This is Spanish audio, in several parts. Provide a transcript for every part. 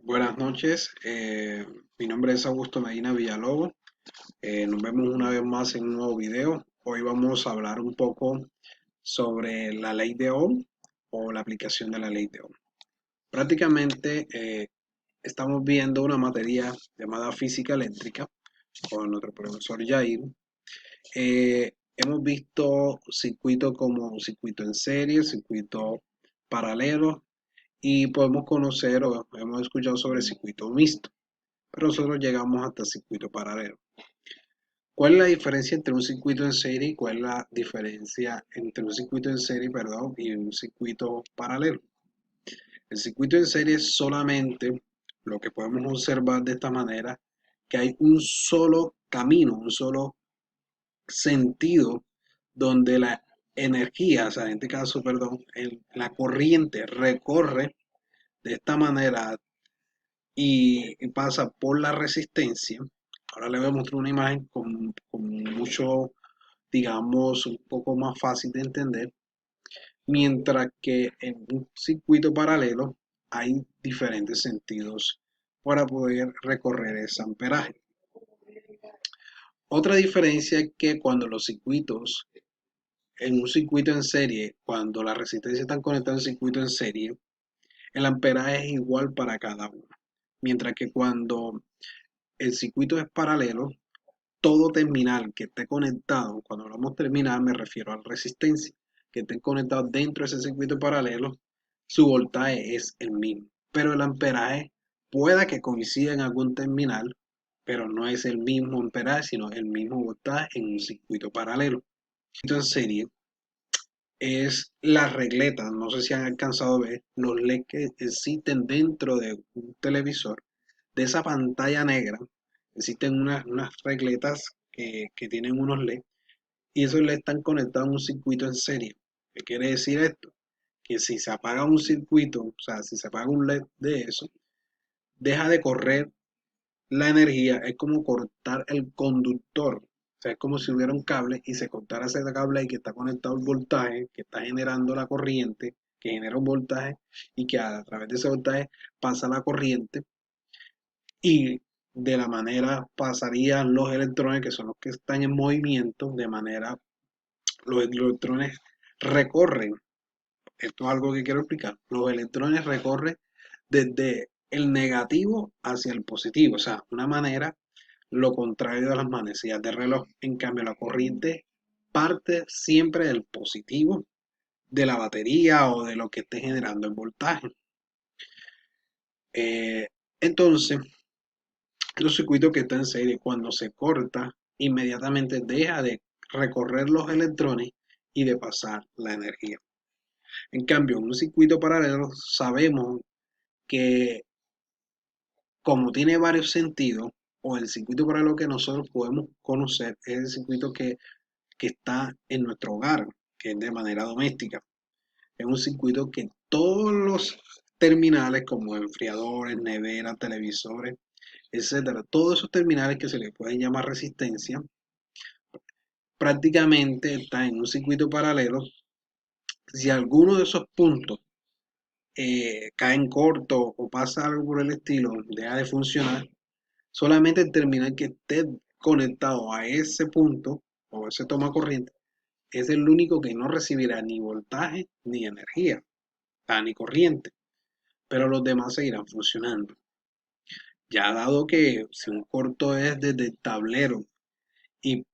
Buenas noches, mi nombre es Augusto Medina Villalobos. Nos vemos una vez más en un nuevo video. Hoy vamos a hablar un poco sobre la ley de Ohm o la aplicación de la ley de Ohm. Prácticamente estamos viendo una materia llamada física eléctrica con nuestro profesor Jair. Hemos visto circuitos como circuito en serie, circuito paralelo y podemos conocer o hemos escuchado sobre circuito mixto, pero nosotros llegamos hasta el circuito paralelo. ¿Cuál es la diferencia entre un circuito en serie y cuál es la diferencia entre un circuito en serie, perdón, y un circuito paralelo? El circuito en serie es solamente lo que podemos observar de esta manera, que hay un solo camino, un solo sentido donde la energía, o sea, en este caso, perdón, la corriente recorre de esta manera y pasa por la resistencia. Ahora le voy a mostrar una imagen con mucho, digamos, un poco más fácil de entender. Mientras que en un circuito paralelo hay diferentes sentidos para poder recorrer ese amperaje. Otra diferencia es que cuando los circuitos, en un circuito en serie, cuando la resistencia están conectadas en circuito en serie, el amperaje es igual para cada uno. Mientras que cuando el circuito es paralelo, todo terminal que esté conectado, cuando hablamos terminal me refiero a la resistencia, que esté conectado dentro de ese circuito paralelo, su voltaje es el mismo. Pero el amperaje pueda que coincida en algún terminal, pero no es el mismo amperaje, sino el mismo voltaje en un circuito paralelo. En serie es la regleta, no sé si han alcanzado a ver los LEDs que existen dentro de un televisor, de esa pantalla negra, existen unas regletas que tienen unos LEDs y esos LEDs están conectados a un circuito en serie. ¿Qué quiere decir esto? Que si se apaga un circuito, o sea, si se apaga un LED de eso, deja de correr la energía, es como cortar el conductor. O sea, es como si hubiera un cable y se cortara ese cable y que está conectado al voltaje, que está generando la corriente, que genera un voltaje y que a través de ese voltaje pasa la corriente y de la manera pasarían los electrones, que son los que están en movimiento, de manera, los electrones recorren, esto es algo que quiero explicar, los electrones recorren desde el negativo hacia el positivo, o sea, una manera lo contrario de las manecillas de reloj. En cambio, la corriente parte siempre del positivo de la batería o de lo que esté generando el voltaje. Eh, entonces, los circuitos que están en serie, cuando se corta, inmediatamente deja de recorrer los electrones y de pasar la energía. En cambio, en un circuito paralelo sabemos que como tiene varios sentidos, o el circuito paralelo que nosotros podemos conocer es el circuito que está en nuestro hogar, que es de manera doméstica. Es un circuito que todos los terminales como enfriadores, neveras, televisores, etcétera, todos esos terminales que se les pueden llamar resistencia, prácticamente están en un circuito paralelo. Si alguno de esos puntos cae en corto o pasa algo por el estilo, deja de funcionar, solamente el terminal que esté conectado a ese punto o ese toma corriente es el único que no recibirá ni voltaje ni energía, ni corriente, pero los demás seguirán funcionando. Ya dado que si un corto es desde el tablero y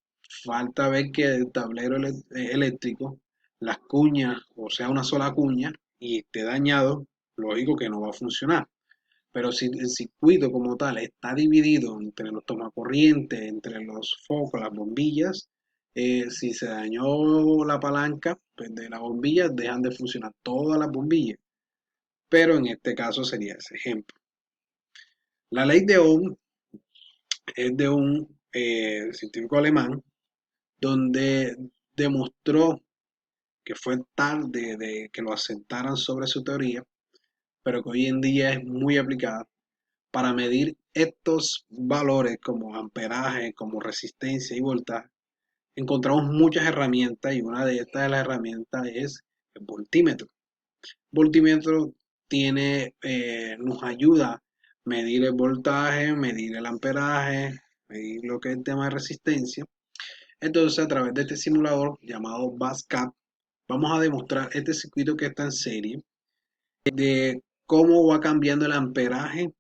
falta ver que el tablero eléctrico, las cuñas, o sea, una sola cuña, y esté dañado, lógico que no va a funcionar. Pero si el circuito como tal está dividido entre los tomacorrientes, entre los focos, las bombillas, si se dañó la palanca pues de la bombilla, dejan de funcionar todas las bombillas. Pero en este caso sería ese ejemplo. La ley de Ohm es de un científico alemán donde demostró que fue tarde de que lo asentaran sobre su teoría, pero que hoy en día es muy aplicada para medir estos valores como amperaje, como resistencia y voltaje. Encontramos muchas herramientas y una de estas de las herramientas es el voltímetro. El voltímetro nos ayuda medir el voltaje, medir el amperaje, medir lo que es el tema de resistencia. Entonces, a través de este simulador llamado BASCAP, vamos a demostrar este circuito que está en serie, de cómo va cambiando el amperaje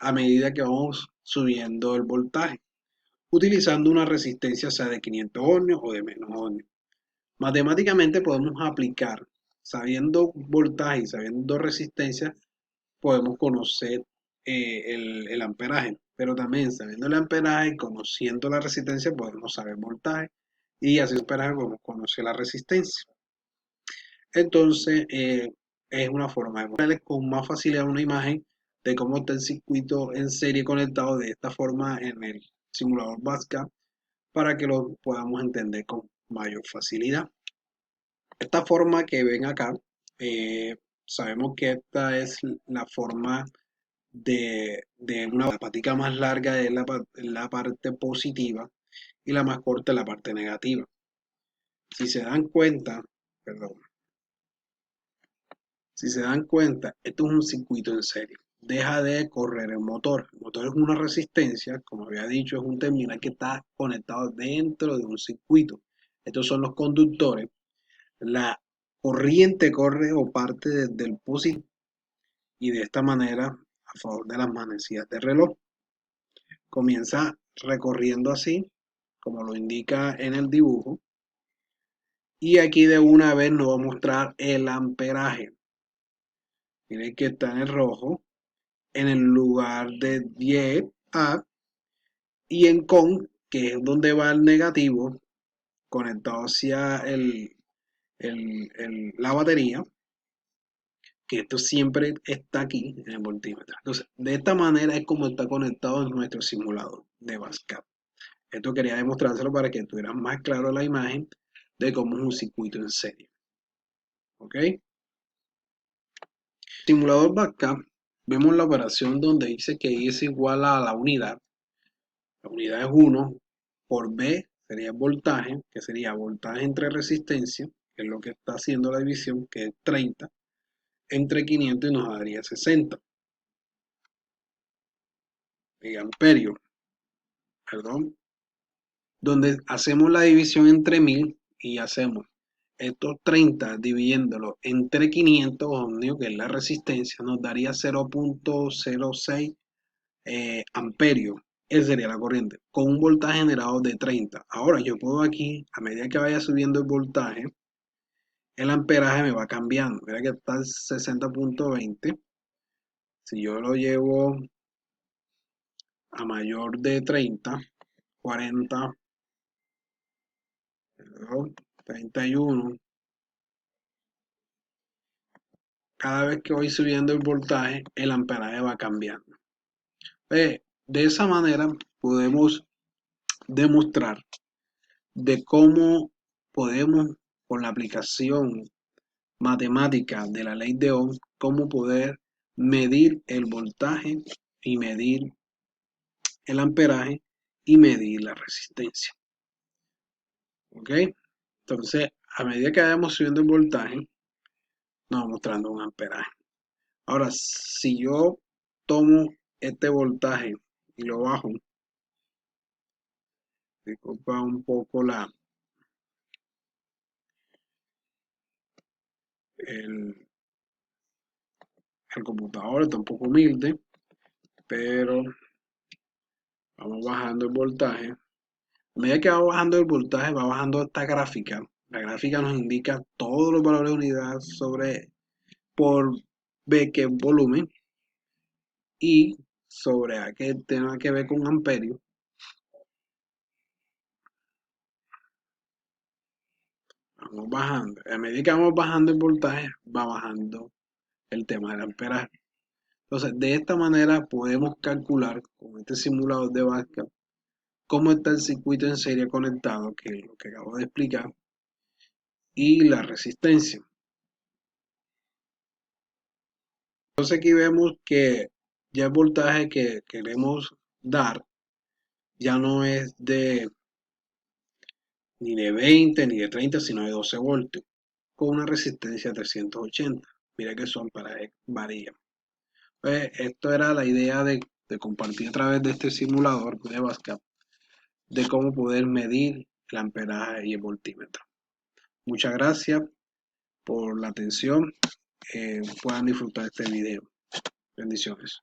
a medida que vamos subiendo el voltaje, utilizando una resistencia sea de 500 ohmios o de menos ohmios. Matemáticamente podemos aplicar, sabiendo voltaje y sabiendo resistencia, podemos conocer el amperaje, pero también sabiendo el amperaje y conociendo la resistencia podemos saber voltaje y así amperaje podemos conocer la resistencia. Entonces es una forma de mostrarles con más facilidad una imagen de cómo está el circuito en serie conectado de esta forma en el simulador BASCAP para que lo podamos entender con mayor facilidad. Esta forma que ven acá, sabemos que esta es la forma de una patica más larga es la parte positiva y la más corta es la parte negativa. Si se dan cuenta, perdón, si se dan cuenta, esto es un circuito en serie. Deja de correr el motor. El motor es una resistencia, como había dicho, es un terminal que está conectado dentro de un circuito. Estos son los conductores. La corriente corre o parte desde el positivo y de esta manera a favor de las manecillas del reloj. Comienza recorriendo así, como lo indica en el dibujo. Y aquí de una vez nos va a mostrar el amperaje. Miren que está en el rojo, en el lugar de 10A, y en con, que es donde va el negativo, conectado hacia la batería, que esto siempre está aquí en el voltímetro. Entonces, de esta manera es como está conectado en nuestro simulador de BASCAP. Esto quería demostrárselo para que tuvieran más claro la imagen de cómo es un circuito en serie. ¿Ok? Simulador BASCAP, vemos la operación donde dice que I es igual a la unidad. La unidad es 1 por B, sería voltaje, que sería voltaje entre resistencia, que es lo que está haciendo la división, que es 30, entre 500 y nos daría 60. Y amperio, perdón, donde hacemos la división entre 1000 y hacemos estos 30 dividiéndolo entre 500 ohmios, que es la resistencia, nos daría 0.06 amperios. Esa sería la corriente, con un voltaje generado de 30. Ahora yo puedo aquí, a medida que vaya subiendo el voltaje, el amperaje me va cambiando. Mira que está el 60.20. Si yo lo llevo a mayor de 30, 40, 31, cada vez que voy subiendo el voltaje, el amperaje va cambiando. De esa manera podemos demostrar de cómo podemos, con la aplicación matemática de la ley de Ohm, cómo poder medir el voltaje y medir el amperaje y medir la resistencia. ¿Ok? Entonces, a medida que vayamos subiendo el voltaje, nos va mostrando un amperaje. Ahora, si yo tomo este voltaje y lo bajo, disculpa un poco el, el computador, está un poco humilde, pero vamos bajando el voltaje. A medida que va bajando el voltaje, va bajando esta gráfica. La gráfica nos indica todos los valores de unidad sobre por B, que es volumen, y sobre A, que tenga que ver con amperio. Vamos bajando. A medida que vamos bajando el voltaje, va bajando el tema del amperaje. Entonces, de esta manera podemos calcular con este simulador de BASCAP cómo está el circuito en serie conectado, que es lo que acabo de explicar, y la resistencia. Entonces aquí vemos que ya el voltaje que queremos dar ya no es ni de 20 ni de 30, sino de 12 voltios, con una resistencia de 380. Mira que son para varía. Pues esto era la idea de compartir a través de este simulador de Bascap de cómo poder medir el amperaje y el voltímetro. Muchas gracias por la atención. Puedan disfrutar este video. Bendiciones.